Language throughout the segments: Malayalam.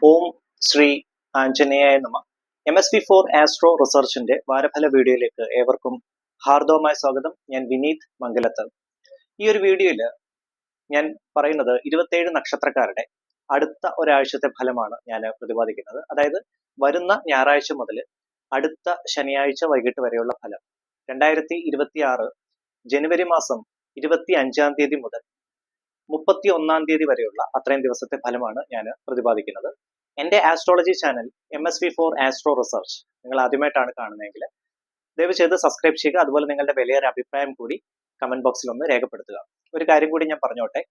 ഓം ശ്രീ ആഞ്ജനേയായ നമ. MS-4 ആസ്ട്രോ റിസർച്ചിന്റെ വാരഫല വീഡിയോയിലേക്ക് ഏവർക്കും ഹാർദവമായ സ്വാഗതം. ഞാൻ വിനീത് മംഗലത്ത്. ഈ ഒരു വീഡിയോയിൽ ഞാൻ പറയുന്നത് 27 നക്ഷത്രക്കാരുടെ അടുത്ത ഒരാഴ്ചത്തെ ഫലമാണ് ഞാൻ പ്രതിപാദിക്കുന്നത്. അതായത് വരുന്ന ഞായറാഴ്ച മുതൽ അടുത്ത ശനിയാഴ്ച വൈകിട്ട് വരെയുള്ള ഫലം. 2026 ജനുവരി മാസം 25-ാം തീയതി മുതൽ 31-ാം തീയതി വരെയുള്ള അത്രയും ദിവസത്തെ ഫലമാണ് ഞാൻ പ്രതിപാദിക്കുന്നത്. എന്റെ astrology channel MS-4 astro research നിങ്ങൾ ആദ്യമായിട്ടാണ് കാണുന്നതെങ്കിൽ ദയവ് ചെയ്ത് സബ്സ്ക്രൈബ് ചെയ്യുക. അതുപോലെ നിങ്ങളുടെ വിലയേറിയ അഭിപ്രായം കൂടി കമന്റ് ബോക്സിൽ ഒന്ന് രേഖപ്പെടുത്തുക. ഒരു കാര്യം കൂടി ഞാൻ പറഞ്ഞോട്ടെ,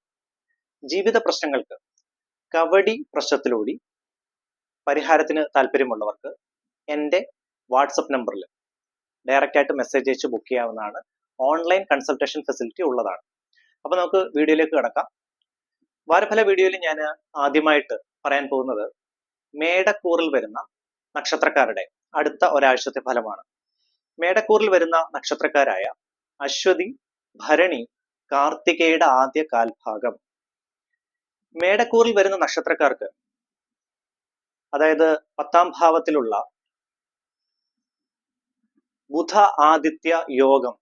ജീവിത പ്രശ്നങ്ങൾക്ക് കവടി പ്രശ്നത്തിലൂടെ പരിഹാരത്തിന് താല്പര്യമുള്ളവർക്ക് എൻ്റെ വാട്സപ്പ് നമ്പറിൽ ഡയറക്റ്റ് ആയിട്ട് മെസ്സേജ് അയച്ച് ബുക്ക് ചെയ്യാവുന്നതാണ്. ഓൺലൈൻ കൺസൾട്ടേഷൻ ഫെസിലിറ്റി ഉള്ളതാണ്. അപ്പൊ നമുക്ക് വീഡിയോയിലേക്ക് കിടക്കാം. വാരഫല വീഡിയോയിൽ ഞാൻ ആദ്യമായിട്ട് പറയാൻ പോകുന്നത് മേടക്കൂറിൽ വരുന്ന നക്ഷത്രക്കാരുടെ അടുത്ത ഒരാഴ്ചത്തെ ഫലമാണ്. മേടക്കൂറിൽ വരുന്ന നക്ഷത്രക്കാരായ അശ്വതി, ഭരണി, കാർത്തികയുടെ ആദ്യ കാൽഭാഗം. മേടക്കൂറിൽ വരുന്ന നക്ഷത്രക്കാർക്ക് അതായത് 10-ാം ഭാവത്തിലുള്ള ബുധ ആദിത്യ യോഗം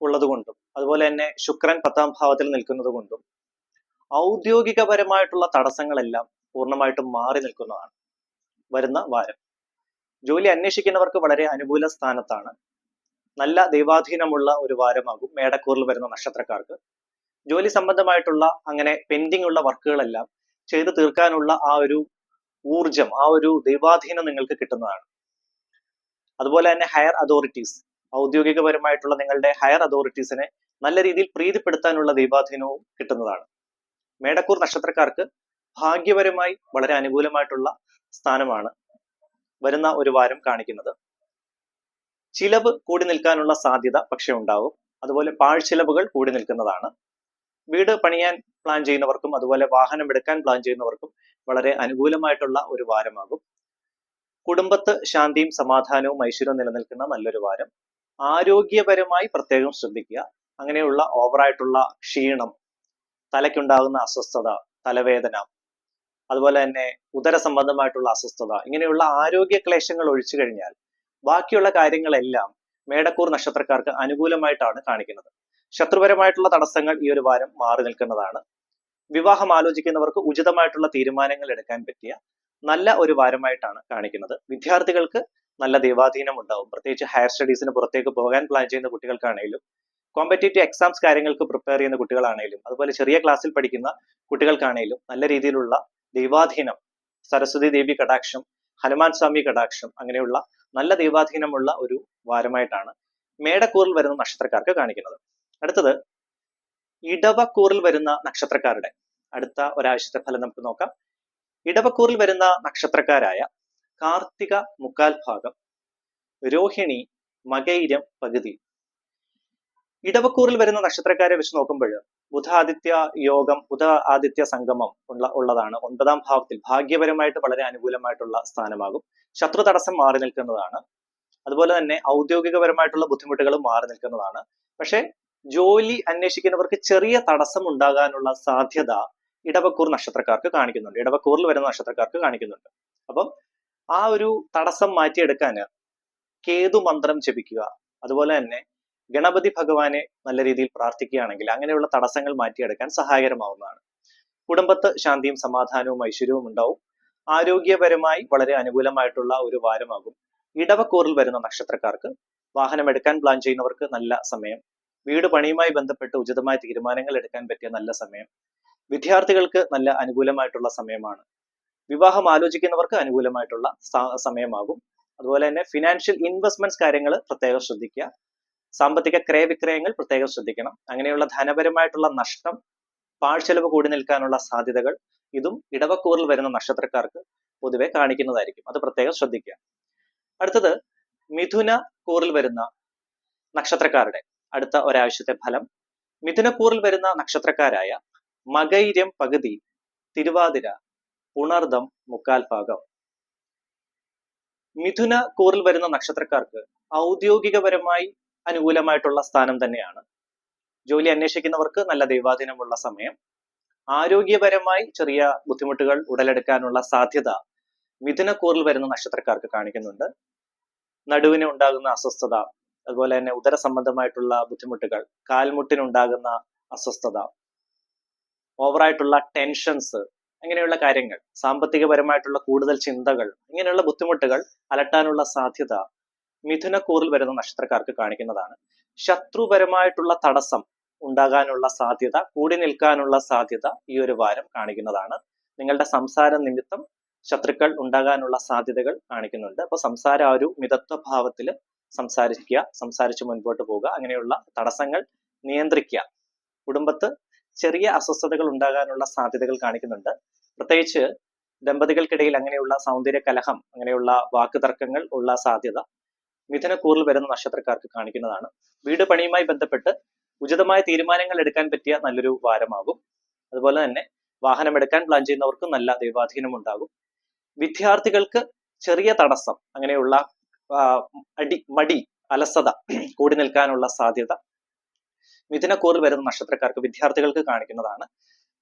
ഉള്ളതുകൊണ്ടും അതുപോലെ തന്നെ ശുക്രൻ 10-ാം ഭാവത്തിൽ നിൽക്കുന്നത് കൊണ്ടും ഔദ്യോഗികപരമായിട്ടുള്ള തടസ്സങ്ങളെല്ലാം പൂർണ്ണമായിട്ടും മാറി നിൽക്കുന്നതാണ് വരുന്ന വാരം. ജോലി അന്വേഷിക്കുന്നവർക്ക് വളരെ അനുകൂല സ്ഥാനത്താണ്. നല്ല ദൈവാധീനമുള്ള ഒരു വാരമാകും മേടക്കൂറിൽ വരുന്ന നക്ഷത്രക്കാർക്ക്. ജോലി സംബന്ധമായിട്ടുള്ള അങ്ങനെ പെൻഡിങ് ഉള്ള വർക്കുകളെല്ലാം ചെയ്തു തീർക്കാനുള്ള ആ ഒരു ഊർജം, ആ ഒരു ദൈവാധീനം നിങ്ങൾക്ക് കിട്ടുന്നതാണ്. അതുപോലെ തന്നെ ഹയർ അതോറിറ്റീസ്, ഔദ്യോഗികപരമായിട്ടുള്ള നിങ്ങളുടെ ഹയർ അതോറിറ്റീസിനെ നല്ല രീതിയിൽ പ്രീതിപ്പെടുത്താനുള്ള ദൈവാധീനവും കിട്ടുന്നതാണ്. മേടക്കൂർ നക്ഷത്രക്കാർക്ക് ഭാഗ്യപരമായി വളരെ അനുകൂലമായിട്ടുള്ള സ്ഥാനമാണ് വരുന്ന ഒരു വാരം കാണിക്കുന്നത്. ചിലവ് കൂടി നിൽക്കാനുള്ള സാധ്യത പക്ഷെ ഉണ്ടാവും. അതുപോലെ പാഴ്ചിലവുകൾ കൂടി നിൽക്കുന്നതാണ്. വീട് പണിയാൻ പ്ലാൻ ചെയ്യുന്നവർക്കും അതുപോലെ വാഹനം എടുക്കാൻ പ്ലാൻ ചെയ്യുന്നവർക്കും വളരെ അനുകൂലമായിട്ടുള്ള ഒരു വാരമാകും. കുടുംബത്ത് ശാന്തിയും സമാധാനവും ഐശ്വര്യവും നിലനിൽക്കുന്ന നല്ലൊരു വാരം. ആരോഗ്യപരമായി പ്രത്യേകം ശ്രദ്ധിക്കുക. അങ്ങനെയുള്ള ഓവറായിട്ടുള്ള ക്ഷീണം, തലയ്ക്കുണ്ടാകുന്ന അസ്വസ്ഥത, തലവേദന, അതുപോലെ തന്നെ ഉദര സംബന്ധമായിട്ടുള്ള അസ്വസ്ഥത, ഇങ്ങനെയുള്ള ആരോഗ്യ ക്ലേശങ്ങൾ ഒഴിച്ചു കഴിഞ്ഞാൽ ബാക്കിയുള്ള കാര്യങ്ങളെല്ലാം മേടക്കൂർ നക്ഷത്രക്കാർക്ക് അനുകൂലമായിട്ടാണ് കാണിക്കുന്നത്. ശത്രുപരമായിട്ടുള്ള തടസ്സങ്ങൾ ഈ ഒരു വാരം മാറി നിൽക്കുന്നതാണ്. വിവാഹം ആലോചിക്കുന്നവർക്ക് ഉചിതമായിട്ടുള്ള തീരുമാനങ്ങൾ എടുക്കാൻ പറ്റിയ നല്ല ഒരു വാരമായിട്ടാണ് കാണിക്കുന്നത്. വിദ്യാർത്ഥികൾക്ക് നല്ല ദൈവാധീനം ഉണ്ടാവും. പ്രത്യേകിച്ച് ഹയർ സ്റ്റഡീസിന് പുറത്തേക്ക് പോകാൻ പ്ലാൻ ചെയ്യുന്ന കുട്ടികൾക്കാണെങ്കിലും കോമ്പറ്റേറ്റീവ് എക്സാംസ് കാര്യങ്ങൾക്ക് പ്രിപ്പയർ ചെയ്യുന്ന കുട്ടികളാണെങ്കിലും അതുപോലെ ചെറിയ ക്ലാസ്സിൽ പഠിക്കുന്ന കുട്ടികൾക്കാണെങ്കിലും നല്ല രീതിയിലുള്ള ദൈവാധീനം, സരസ്വതി ദേവി കടാക്ഷം, ഹനുമാൻ സ്വാമി കടാക്ഷം, അങ്ങനെയുള്ള നല്ല ദൈവാധീനമുള്ള ഒരു വാരമായിട്ടാണ് മേടക്കൂറിൽ വരുന്ന നക്ഷത്രക്കാർക്ക് കാണിക്കുന്നത്. അടുത്തത് ഇടവക്കൂറിൽ വരുന്ന നക്ഷത്രക്കാരുടെ അടുത്ത ഒരാഴ്ചത്തെ ഫലം നമുക്ക് നോക്കാം. ഇടവക്കൂറിൽ വരുന്ന നക്ഷത്രക്കാരായ കാർത്തിക മുക്കാൽ ഭാഗം, രോഹിണി, മകൈരം പകുതി. ഇടവക്കൂറിൽ വരുന്ന നക്ഷത്രക്കാരെ വെച്ച് നോക്കുമ്പോൾ ബുധാദിത്യ യോഗം, ബുധ ആദിത്യ സംഗമം ഉള്ളതാണ്. 9-ാം ഭാവത്തിൽ ഭാഗ്യപരമായിട്ട് വളരെ അനുകൂലമായിട്ടുള്ള സ്ഥാനമാകും. ശത്രു തടസ്സം മാറി നിൽക്കുന്നതാണ്. അതുപോലെ തന്നെ ഔദ്യോഗികപരമായിട്ടുള്ള ബുദ്ധിമുട്ടുകളും മാറി നിൽക്കുന്നതാണ്. പക്ഷെ ജോലി അന്വേഷിക്കുന്നവർക്ക് ചെറിയ തടസ്സം ഉണ്ടാകാനുള്ള സാധ്യത ഇടവക്കൂർ നക്ഷത്രക്കാർക്ക് കാണിക്കുന്നുണ്ട്. ഇടവക്കൂറിൽ വരുന്ന നക്ഷത്രക്കാർക്ക് കാണിക്കുന്നുണ്ട്. അപ്പം ആ ഒരു തടസ്സം മാറ്റിയെടുക്കാൻ കേതു മന്ത്രം ജപിക്കുക, അതുപോലെ തന്നെ ഗണപതി ഭഗവാനെ നല്ല രീതിയിൽ പ്രാർത്ഥിക്കുകയാണെങ്കിൽ അങ്ങനെയുള്ള തടസ്സങ്ങൾ മാറ്റിയെടുക്കാൻ സഹായകരമാവുന്നതാണ്. കുടുംബത്ത് ശാന്തിയും സമാധാനവും ഐശ്വര്യവും ഉണ്ടാവും. ആരോഗ്യപരമായി വളരെ അനുകൂലമായിട്ടുള്ള ഒരു വാരമാകും ഇടവക്കൂറിൽ വരുന്ന നക്ഷത്രക്കാർക്ക്. വാഹനം എടുക്കാൻ പ്ലാൻ ചെയ്യുന്നവർക്ക് നല്ല സമയം. വീട് പണിയുമായി ബന്ധപ്പെട്ട് ഉചിതമായ തീരുമാനങ്ങൾ എടുക്കാൻ പറ്റിയ നല്ല സമയം. വിദ്യാർത്ഥികൾക്ക് നല്ല അനുകൂലമായിട്ടുള്ള സമയമാണ്. വിവാഹം ആലോചിക്കുന്നവർക്ക് അനുകൂലമായിട്ടുള്ള സമയമാകും. അതുപോലെ തന്നെ ഫിനാൻഷ്യൽ ഇൻവെസ്റ്റ്മെന്റ്സ് കാര്യങ്ങൾ പ്രത്യേകം ശ്രദ്ധിക്കുക. സാമ്പത്തിക ക്രയവിക്രയങ്ങൾ പ്രത്യേകം ശ്രദ്ധിക്കണം. അങ്ങനെയുള്ള ധനപരമായിട്ടുള്ള നഷ്ടം, പാഴ്ചെലവ് കൂടി നിൽക്കാനുള്ള സാധ്യതകൾ ഇതും ഇടവക്കൂറിൽ വരുന്ന നക്ഷത്രക്കാർക്ക് പൊതുവെ കാണിക്കുന്നതായിരിക്കും. അത് പ്രത്യേകം ശ്രദ്ധിക്കുക. അടുത്തത് മിഥുന കൂറിൽ വരുന്ന നക്ഷത്രക്കാരുടെ അടുത്ത ഒരാഴ്ചത്തെ ഫലം. മിഥുനക്കൂറിൽ വരുന്ന നക്ഷത്രക്കാരായ മകൈര്യം പകുതി, തിരുവാതിര, ഉണർദം മുക്കാൽ ഭാഗം. മിഥുന കൂറിൽ വരുന്ന നക്ഷത്രക്കാർക്ക് ഔദ്യോഗികപരമായി അനുകൂലമായിട്ടുള്ള സ്ഥാനം തന്നെയാണ്. ജോലി അന്വേഷിക്കുന്നവർക്ക് നല്ല ദൈവാധീനമുള്ള സമയം. ആരോഗ്യപരമായി ചെറിയ ബുദ്ധിമുട്ടുകൾ ഉടലെടുക്കാനുള്ള സാധ്യത മിഥുനക്കൂറിൽ വരുന്ന നക്ഷത്രക്കാർക്ക് കാണിക്കുന്നുണ്ട്. നടുവിന് ഉണ്ടാകുന്ന അസ്വസ്ഥത, അതുപോലെ തന്നെ ഉദര സംബന്ധമായിട്ടുള്ള ബുദ്ധിമുട്ടുകൾ, കാൽമുട്ടിനുണ്ടാകുന്ന അസ്വസ്ഥത, ഓവറായിട്ടുള്ള ടെൻഷൻസ്, അങ്ങനെയുള്ള കാര്യങ്ങൾ, സാമ്പത്തികപരമായിട്ടുള്ള കൂടുതൽ ചിന്തകൾ, ഇങ്ങനെയുള്ള ബുദ്ധിമുട്ടുകൾ അലട്ടാനുള്ള സാധ്യത മിഥുനക്കൂറിൽ വരുന്ന നക്ഷത്രക്കാർക്ക് കാണിക്കുന്നതാണ്. ശത്രുപരമായിട്ടുള്ള തടസ്സം ഉണ്ടാകാനുള്ള സാധ്യത, കൂടി നിൽക്കാനുള്ള സാധ്യത ഈ ഒരു വാരം കാണിക്കുന്നതാണ്. നിങ്ങളുടെ സംസാര നിമിത്തം ശത്രുക്കൾ ഉണ്ടാകാനുള്ള സാധ്യതകൾ കാണിക്കുന്നുണ്ട്. അപ്പൊ സംസാര ആ ഒരു മിതത്വ ഭാവത്തിൽ സംസാരിക്കുക, സംസാരിച്ച് മുൻപോട്ട് പോവുക, അങ്ങനെയുള്ള തടസ്സങ്ങൾ നിയന്ത്രിക്കുക. കുടുംബത്ത് ചെറിയ അസ്വസ്ഥതകൾ ഉണ്ടാകാനുള്ള സാധ്യതകൾ കാണിക്കുന്നുണ്ട്. പ്രത്യേകിച്ച് ദമ്പതികൾക്കിടയിൽ അങ്ങനെയുള്ള സൗന്ദര്യ കലഹം, അങ്ങനെയുള്ള വാക്കുതർക്കങ്ങൾ ഉള്ള സാധ്യത മിഥുനക്കൂറിൽ വരുന്ന നക്ഷത്രക്കാർക്ക് കാണിക്കുന്നതാണ്. വീട് പണിയുമായി ബന്ധപ്പെട്ട് ഉചിതമായ തീരുമാനങ്ങൾ എടുക്കാൻ പറ്റിയ നല്ലൊരു വാരമാകും. അതുപോലെ തന്നെ വാഹനം എടുക്കാൻ പ്ലാൻ ചെയ്യുന്നവർക്ക് നല്ല ദൈവാധീനം ഉണ്ടാകും. വിദ്യാർത്ഥികൾക്ക് ചെറിയ തടസ്സം, അങ്ങനെയുള്ള മടി, അലസത കൂടി നിൽക്കാനുള്ള സാധ്യത മിഥുനക്കൂറിൽ വരുന്ന നക്ഷത്രക്കാർക്ക്, വിദ്യാർത്ഥികൾക്ക് കാണിക്കുന്നതാണ്.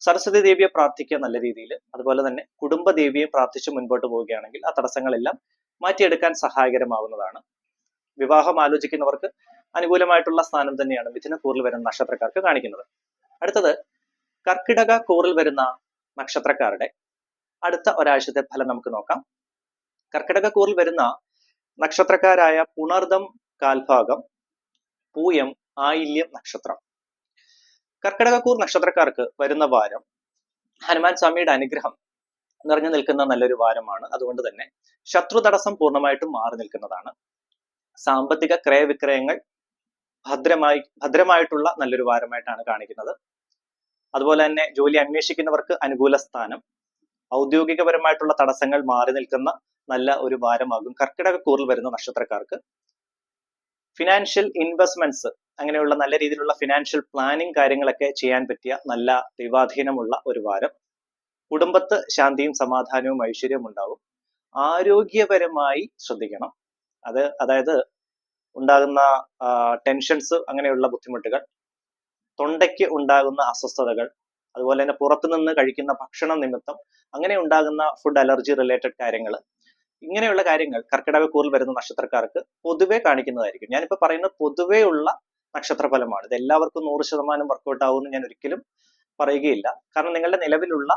സരസ്വതി ദേവിയെ പ്രാർത്ഥിക്കുക നല്ല രീതിയിൽ. അതുപോലെ തന്നെ കുടുംബ ദേവിയെ പ്രാർത്ഥിച്ച് മുൻപോട്ട് പോവുകയാണെങ്കിൽ ആ തടസ്സങ്ങളെല്ലാം മാറ്റിയെടുക്കാൻ സഹായകരമാവുന്നതാണ്. വിവാഹം ആലോചിക്കുന്നവർക്ക് അനുകൂലമായിട്ടുള്ള സ്ഥാനം തന്നെയാണ് മിഥുനക്കൂറിൽ വരുന്ന നക്ഷത്രക്കാർക്ക് കാണിക്കുന്നത്. അടുത്തത് കർക്കിടക കൂറിൽ വരുന്ന നക്ഷത്രക്കാരുടെ അടുത്ത ഒരാഴ്ചത്തെ ഫലം നമുക്ക് നോക്കാം. കർക്കിടക കൂറിൽ വരുന്ന നക്ഷത്രക്കാരായ പുണർദം കാൽഭാഗം, പൂയം, ആയില്യം നക്ഷത്രം. കർക്കിടകക്കൂർ നക്ഷത്രക്കാർക്ക് വരുന്ന വാരം ഹനുമാൻ സ്വാമിയുടെ അനുഗ്രഹം നിറഞ്ഞു നിൽക്കുന്ന നല്ലൊരു വാരമാണ്. അതുകൊണ്ട് തന്നെ ശത്രു തടസ്സം പൂർണ്ണമായിട്ടും മാറി നിൽക്കുന്നതാണ്. സാമ്പത്തിക ക്രയവിക്രയങ്ങൾ ഭദ്രമായിട്ടുള്ള നല്ലൊരു വാരമായിട്ടാണ് കാണിക്കുന്നത്. അതുപോലെ തന്നെ ജോലി അന്വേഷിക്കുന്നവർക്ക് അനുകൂല സ്ഥാനം, ഔദ്യോഗികപരമായിട്ടുള്ള തടസ്സങ്ങൾ മാറി നിൽക്കുന്ന നല്ല ഒരു വാരമാകും കർക്കിടകക്കൂറിൽ വരുന്ന നക്ഷത്രക്കാർക്ക്. ഫിനാൻഷ്യൽ ഇൻവെസ്റ്റ്മെന്റ്സ്, അങ്ങനെയുള്ള നല്ല രീതിയിലുള്ള ഫിനാൻഷ്യൽ പ്ലാനിങ് കാര്യങ്ങളൊക്കെ ചെയ്യാൻ പറ്റിയ നല്ല ദൈവാധീനമുള്ള ഒരു വാരം. കുടുംബത്ത് ശാന്തിയും സമാധാനവും ഐശ്വര്യവും ഉണ്ടാകും. ആരോഗ്യപരമായി ശ്രദ്ധിക്കണം. അതായത് ഉണ്ടാകുന്ന ടെൻഷൻസ്, അങ്ങനെയുള്ള ബുദ്ധിമുട്ടുകൾ, തൊണ്ടയ്ക്ക് ഉണ്ടാകുന്ന അസ്വസ്ഥതകൾ, അതുപോലെ തന്നെ പുറത്തുനിന്ന് കഴിക്കുന്ന ഭക്ഷണം നിമിത്തം അങ്ങനെ ഉണ്ടാകുന്ന ഫുഡ് അലർജി റിലേറ്റഡ് കാര്യങ്ങൾ, ഇങ്ങനെയുള്ള കാര്യങ്ങൾ കർക്കിടകക്കൂറിൽ വരുന്ന നക്ഷത്രക്കാർക്ക് പൊതുവെ കാണിക്കുന്നതായിരിക്കും. ഞാനിപ്പോ പറയുന്നത് പൊതുവേ ഉള്ള നക്ഷത്രഫലമാണ്. ഇത് എല്ലാവർക്കും 100% വർക്കൗട്ട് ആവുമെന്ന് ഞാൻ ഒരിക്കലും പറയുകയില്ല. കാരണം നിങ്ങളുടെ നിലവിലുള്ള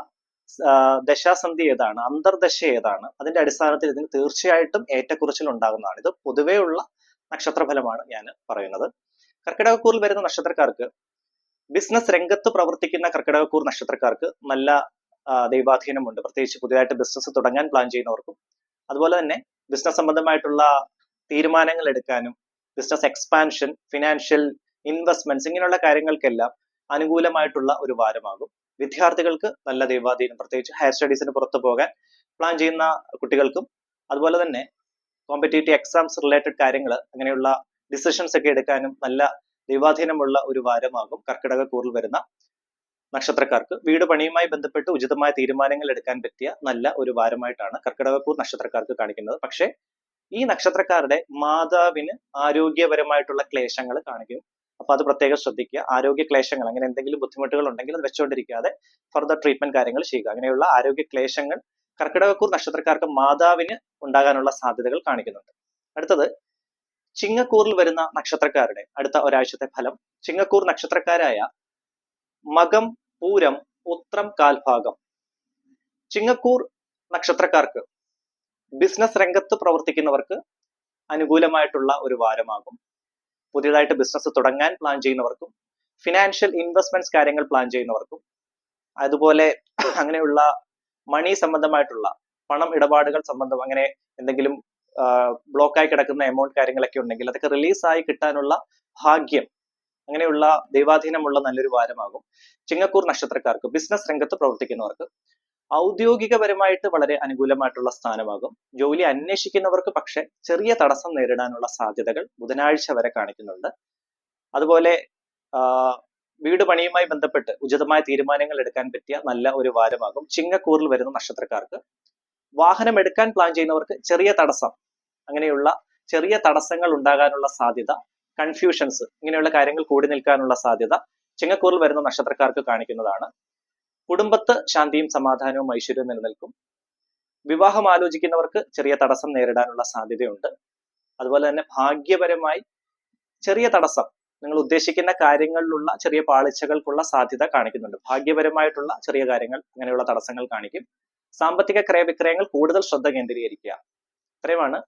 ദശാസന്ധി ഏതാണ്, അന്തർദശ ഏതാണ്, അതിന്റെ അടിസ്ഥാനത്തിൽ ഇതിന് തീർച്ചയായിട്ടും ഏറ്റക്കുറച്ചിൽ ഉണ്ടാകുന്നതാണ്. ഇത് പൊതുവേ ഉള്ള നക്ഷത്രഫലമാണ് ഞാൻ പറയുന്നത്. കർക്കിടകക്കൂറിൽ വരുന്ന നക്ഷത്രക്കാർക്ക്, ബിസിനസ് രംഗത്ത് പ്രവർത്തിക്കുന്ന കർക്കിടകക്കൂർ നക്ഷത്രക്കാർക്ക് നല്ല ദൈവാധീനമുണ്ട്. പ്രത്യേകിച്ച് പുതിയതായിട്ട് ബിസിനസ് തുടങ്ങാൻ പ്ലാൻ ചെയ്യുന്നവർക്കും, അതുപോലെ തന്നെ ബിസിനസ് സംബന്ധമായിട്ടുള്ള തീരുമാനങ്ങൾ എടുക്കാനും, ബിസിനസ് എക്സ്പാൻഷൻ, ഫിനാൻഷ്യൽ ഇൻവെസ്റ്റ്മെന്റ്സ്, ഇങ്ങനെയുള്ള കാര്യങ്ങൾക്കെല്ലാം അനുകൂലമായിട്ടുള്ള ഒരു വാരമാകും. വിദ്യാർത്ഥികൾക്ക് നല്ല ദൈവാധീനം, പ്രത്യേകിച്ച് ഹയർ സ്റ്റഡീസിന് പുറത്തു പോകാൻ പ്ലാൻ ചെയ്യുന്ന കുട്ടികൾക്കും, അതുപോലെ തന്നെ കോമ്പറ്റേറ്റീവ് എക്സാംസ് റിലേറ്റഡ് കാര്യങ്ങൾ, അങ്ങനെയുള്ള ഡിസിഷൻസ് ഒക്കെ എടുക്കാനും നല്ല ദൈവാധീനമുള്ള ഒരു വാരമാകും കർക്കിടകക്കൂറിൽ വരുന്ന നക്ഷത്രക്കാർക്ക്. വീട് പണിയുമായി ബന്ധപ്പെട്ട് ഉചിതമായ തീരുമാനങ്ങൾ എടുക്കാൻ പറ്റിയ നല്ല ഒരു വാരമായിട്ടാണ് കർക്കിടകക്കൂർ നക്ഷത്രക്കാർക്ക് കാണിക്കുന്നത്. പക്ഷേ ഈ നക്ഷത്രക്കാരുടെ മാതാവിന് ആരോഗ്യപരമായിട്ടുള്ള ക്ലേശങ്ങൾ കാണിക്കും. അപ്പൊ അത് പ്രത്യേകം ശ്രദ്ധിക്കുക. ആരോഗ്യ ക്ലേശങ്ങൾ, അങ്ങനെ എന്തെങ്കിലും ബുദ്ധിമുട്ടുകൾ ഉണ്ടെങ്കിൽ അത് വെച്ചുകൊണ്ടിരിക്കാതെ ഫർദർ ട്രീറ്റ്മെന്റ് കാര്യങ്ങൾ ചെയ്യുക. അങ്ങനെയുള്ള ആരോഗ്യ ക്ലേശങ്ങൾ കർക്കിടകക്കൂർ നക്ഷത്രക്കാർക്ക് മാതാവിന് ഉണ്ടാകാനുള്ള സാധ്യതകൾ കാണിക്കുന്നുണ്ട്. അടുത്തത് ചിങ്ങക്കൂറിൽ വരുന്ന നക്ഷത്രക്കാരുടെ അടുത്ത ഒരാഴ്ചത്തെ ഫലം. ചിങ്ങക്കൂർ നക്ഷത്രക്കാരായ മകം, പൂരം, ഉത്രം കാൽഭാഗം. ചിങ്ങക്കൂർ നക്ഷത്രക്കാർക്ക് ബിസിനസ് രംഗത്ത് പ്രവർത്തിക്കുന്നവർക്ക് അനുകൂലമായിട്ടുള്ള ഒരു വാരമാകും. പുതിയതായിട്ട് ബിസിനസ് തുടങ്ങാൻ പ്ലാൻ ചെയ്യുന്നവർക്കും, ഫിനാൻഷ്യൽ ഇൻവെസ്റ്റ്മെന്റ്സ് കാര്യങ്ങൾ പ്ലാൻ ചെയ്യുന്നവർക്കും, അതുപോലെ അങ്ങനെയുള്ള മണി സംബന്ധമായിട്ടുള്ള പണം ഇടപാടുകൾ സംബന്ധം, അങ്ങനെ എന്തെങ്കിലും ബ്ലോക്കായി കിടക്കുന്ന എമൗണ്ട് കാര്യങ്ങളൊക്കെ ഉണ്ടെങ്കിൽ അതൊക്കെ റിലീസായി കിട്ടാനുള്ള ഭാഗ്യം, അങ്ങനെയുള്ള ദൈവാധീനമുള്ള നല്ലൊരു വാരമാകും ചിങ്ങക്കൂർ നക്ഷത്രക്കാർക്ക്. ബിസിനസ് രംഗത്ത് പ്രവർത്തിക്കുന്നവർക്ക് ഔദ്യോഗികപരമായിട്ട് വളരെ അനുകൂലമായിട്ടുള്ള സ്ഥാനമാകും. ജോലി അന്വേഷിക്കുന്നവർക്ക് പക്ഷെ ചെറിയ തടസ്സം നേരിടാനുള്ള സാധ്യതകൾ ബുധനാഴ്ച വരെ കാണിക്കുന്നുണ്ട്. അതുപോലെ വീട് പണിയുമായി ബന്ധപ്പെട്ട് ഉചിതമായ തീരുമാനങ്ങൾ എടുക്കാൻ പറ്റിയ നല്ല ഒരു വാരമാകും ചിങ്ങക്കൂറിൽ വരുന്ന നക്ഷത്രക്കാർക്ക്. വാഹനം എടുക്കാൻ പ്ലാൻ ചെയ്യുന്നവർക്ക് ചെറിയ തടസ്സം, അങ്ങനെയുള്ള ചെറിയ തടസ്സങ്ങൾ ഉണ്ടാകാനുള്ള സാധ്യത, കൺഫ്യൂഷൻസ്, ഇങ്ങനെയുള്ള കാര്യങ്ങൾ കൂടി നിൽക്കാനുള്ള സാധ്യത ചിങ്ങക്കൂറിൽ വരുന്ന നക്ഷത്രക്കാർക്ക് കാണിക്കുന്നതാണ്. കുടുംബത്ത് ശാന്തിയും സമാധാനവും ഐശ്വര്യവും നിലനിൽക്കും. വിവാഹം ആലോചിക്കുന്നവർക്ക് ചെറിയ തടസ്സം നേരിടാനുള്ള സാധ്യതയുണ്ട്. അതുപോലെ തന്നെ ഭാഗ്യപരമായി ചെറിയ തടസ്സം, നിങ്ങൾ ഉദ്ദേശിക്കുന്ന കാര്യങ്ങളിലുള്ള ചെറിയ പാളിച്ചകൾക്കുള്ള സാധ്യത കാണിക്കുന്നുണ്ട്. ഭാഗ്യപരമായിട്ടുള്ള ചെറിയ കാര്യങ്ങൾ, അങ്ങനെയുള്ള തടസ്സങ്ങൾ കാണിക്കും. സാമ്പത്തിക ക്രയവിക്രയങ്ങൾ കൂടുതൽ ശ്രദ്ധ കേന്ദ്രീകരിക്കുക. ഇത്രയുമാണ്